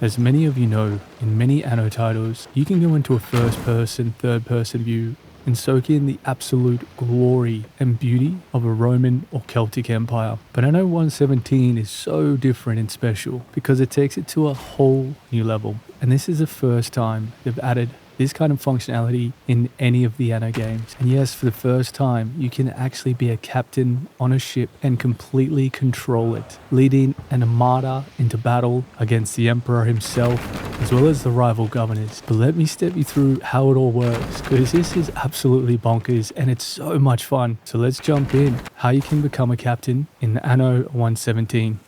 As many of you know, in many Anno titles, you can go into a first-person, third-person view and soak in the absolute glory and beauty of a Roman or Celtic empire. But Anno 117 is so different and special because it takes it to a whole new level. And this is the first time they've added this kind of functionality in any of the Anno games. And yes, for the first time, you can actually be a captain on a ship and completely control it, leading an armada into battle against the Emperor himself, as well as the rival governors. But let me step you through how it all works, because this is absolutely bonkers and it's so much fun. So let's jump in. How you can become a captain in Anno 117.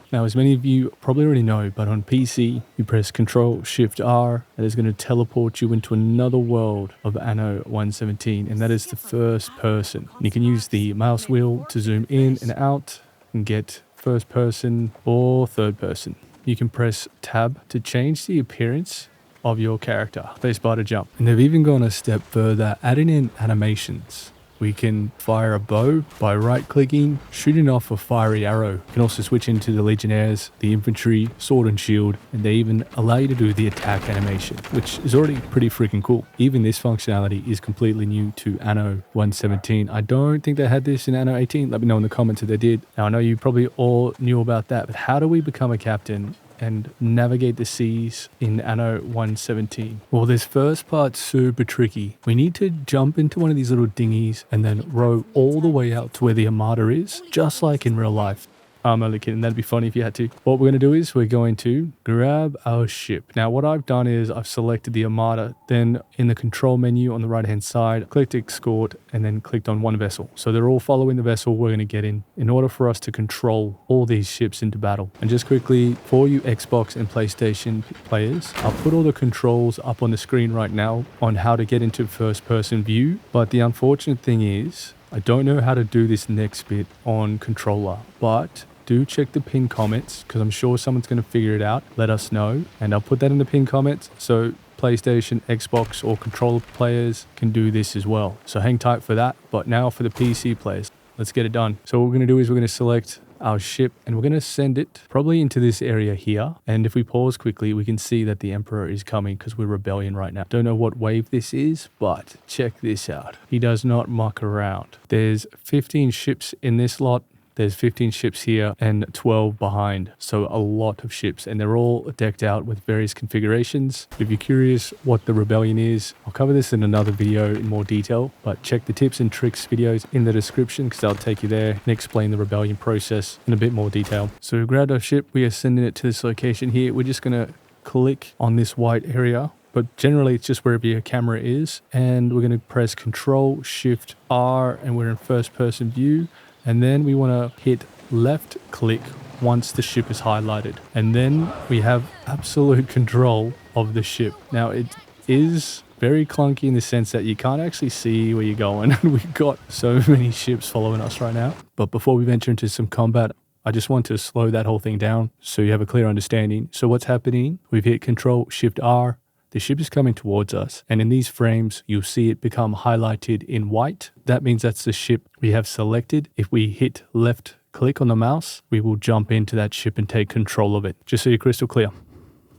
Now, as many of you probably already know, but on PC, you press Ctrl-Shift-R, and it's going to teleport you into another world of Anno 117, and that is the first person. You can use the mouse wheel to zoom in and out and get first person or third person. You can press Tab to change the appearance of your character, spacebar to jump. And they've even gone a step further, adding in animations. We can fire a bow by right-clicking, shooting off a fiery arrow. You can also switch into the Legionnaires, the infantry, sword and shield, and they even allow you to do the attack animation, which is already pretty freaking cool. Even this functionality is completely new to Anno 117. I don't think they had this in Anno 18. Let me know in the comments if they did. Now, I know you probably all knew about that, but how do we become a captain and navigate the seas in Anno 117? Well, this first part's super tricky. We need to jump into one of these little dinghies and then row all the way out to where the armada is, just like in real life. I'm only kidding, that'd be funny if you had to. What we're going to do is we're going to grab our ship. Now, what I've done is I've selected the armada, then in the control menu on the right hand side, clicked escort, and then clicked on one vessel. So they're all following the vessel we're going to get in order for us to control all these ships into battle. And just quickly, for you Xbox and PlayStation players, I'll put all the controls up on the screen right now on how to get into first person view. But the unfortunate thing is, I don't know how to do this next bit on controller, but do check the pinned comments because I'm sure someone's going to figure it out. Let us know, and I'll put that in the pinned comments so PlayStation, Xbox, or controller players can do this as well. So hang tight for that. But now for the PC players, let's get it done. So what we're going to do is we're going to select our ship and we're going to send it probably into this area here. And if we pause quickly, we can see that the Emperor is coming because we're rebellion right now. Don't know what wave this is, but check this out. He does not muck around. There's 15 ships in this lot. There's 15 ships here and 12 behind. So a lot of ships, and they're all decked out with various configurations. If you're curious what the rebellion is, I'll cover this in another video in more detail, but check the tips and tricks videos in the description because they'll take you there and explain the rebellion process in a bit more detail. So we grabbed our ship, we are sending it to this location here. We're just gonna click on this white area, but generally it's just wherever your camera is. And we're gonna press Ctrl-Shift-R and we're in first person view. And then we want to hit left click once the ship is highlighted. And then we have absolute control of the ship. Now it is very clunky in the sense that you can't actually see where you're going. We've got so many ships following us right now. But before we venture into some combat, I just want to slow that whole thing down so you have a clear understanding. So what's happening? We've hit Ctrl-Shift-R. The ship is coming towards us, and in these frames, you'll see it become highlighted in white. That means that's the ship we have selected. If we hit left click on the mouse, we will jump into that ship and take control of it, just so you're crystal clear.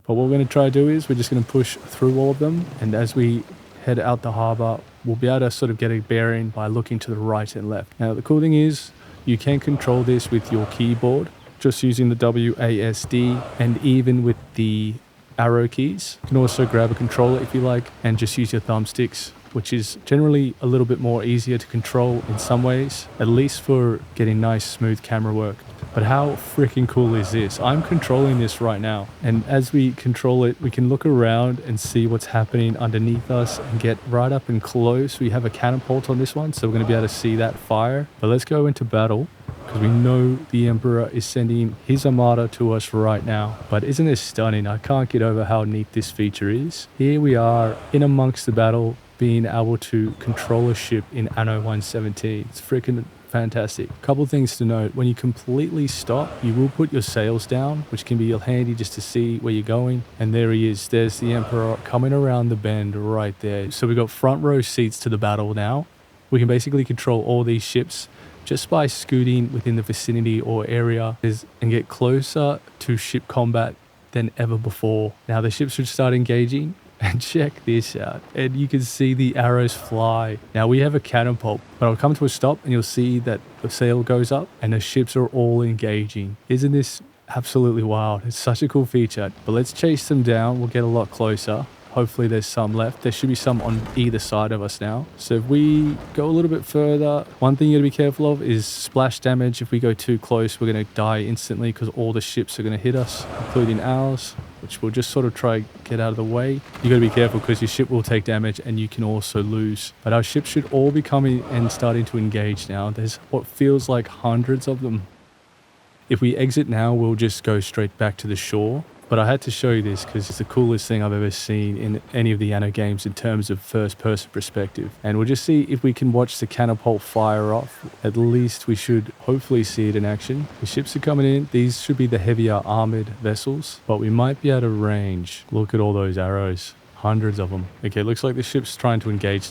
But what we're going to try to do is we're just going to push through all of them, and as we head out the harbor, we'll be able to sort of get a bearing by looking to the right and left. Now, the cool thing is you can control this with your keyboard, just using the WASD, and even with the arrow keys. You can also grab a controller if you like and just use your thumbsticks, which is generally a little bit more easier to control in some ways, at least for getting nice smooth camera work. But how freaking cool is this? I'm controlling this right now, and as we control it, we can look around and see what's happening underneath us and get right up and close. We have a catapult on this one, so we're going to be able to see that fire. But let's go into battle, because we know the Emperor is sending his armada to us right now. But isn't this stunning? I can't get over how neat this feature is. Here we are in amongst the battle, being able to control a ship in Anno 117. It's freaking fantastic. Couple things to note: when you completely stop, you will put your sails down, which can be handy just to see where you're going. And there he is. There's the Emperor coming around the bend right there. So we've got front row seats to the battle now. We can basically control all these ships just by scooting within the vicinity or area and get closer to ship combat than ever before. Now the ships should start engaging, and check this out, and you can see the arrows fly. Now we have a catapult, but I'll come to a stop and you'll see that the sail goes up and the ships are all engaging. Isn't this absolutely wild? It's such a cool feature. But let's chase them down. We'll get a lot closer. Hopefully there's some left. There should be some on either side of us now. So if we go a little bit further, one thing you gotta be careful of is splash damage. If we go too close, we're gonna die instantly because all the ships are gonna hit us, including ours, which we'll just sort of try get out of the way. You gotta be careful because your ship will take damage and you can also lose. But our ships should all be coming and starting to engage now. There's what feels like hundreds of them. If we exit now, we'll just go straight back to the shore. But I had to show you this because it's the coolest thing I've ever seen in any of the Anno games in terms of first-person perspective. And we'll just see if we can watch the catapult fire off. At least we should hopefully see it in action. The ships are coming in. These should be the heavier armored vessels, but we might be out of range. Look at all those arrows. Hundreds of them. Okay, looks like the ship's trying to engage.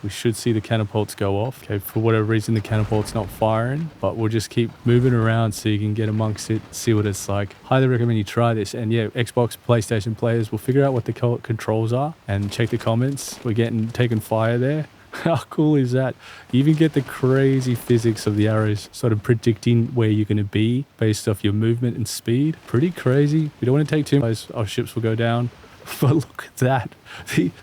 We should see the catapults go off. Okay, for whatever reason, the catapult's not firing, but we'll just keep moving around so you can get amongst it, see what it's like. Highly recommend you try this. And yeah, Xbox, PlayStation players will figure out what the controls are and check the comments. We're taking fire there. How cool is that? You even get the crazy physics of the arrows sort of predicting where you're going to be based off your movement and speed. Pretty crazy. We don't want to take too much. Our ships will go down. But look at that.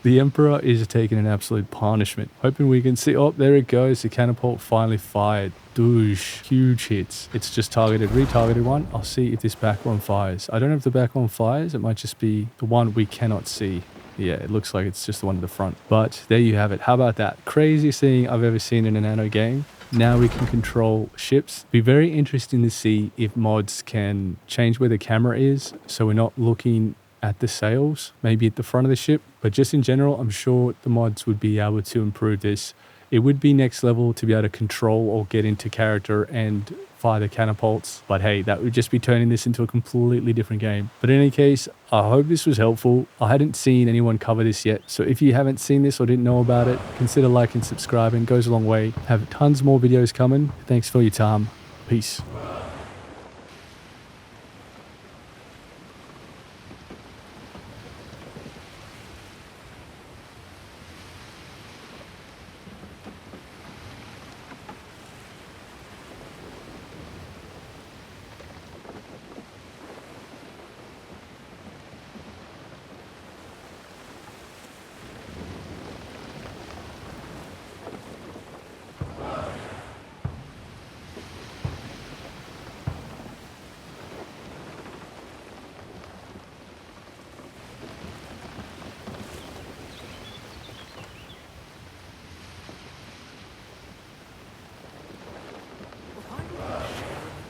The Emperor is taking an absolute punishment. Hoping we can see. Oh, there it goes. The catapult finally fired. Douche. Huge hits. It's just retargeted one. I'll see if this back one fires. I don't know if the back one fires. It might just be the one we cannot see. Yeah, it looks like it's just the one at the front. But there you have it. How about that? Craziest thing I've ever seen in an Anno game. Now we can control ships. Be very interesting to see if mods can change where the camera is so we're not looking at the sails, maybe at the front of the ship. But just in general, I'm sure the mods would be able to improve this. It would be next level to be able to control or get into character and fire the catapults. But hey, that would just be turning this into a completely different game. But in any case, I hope this was helpful. I hadn't seen anyone cover this yet. So if you haven't seen this or didn't know about it, consider liking, subscribing. It goes a long way. Have tons more videos coming. Thanks for your time. Peace.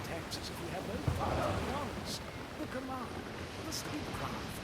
Taxes if we have no part in the honors, the command, the statecraft.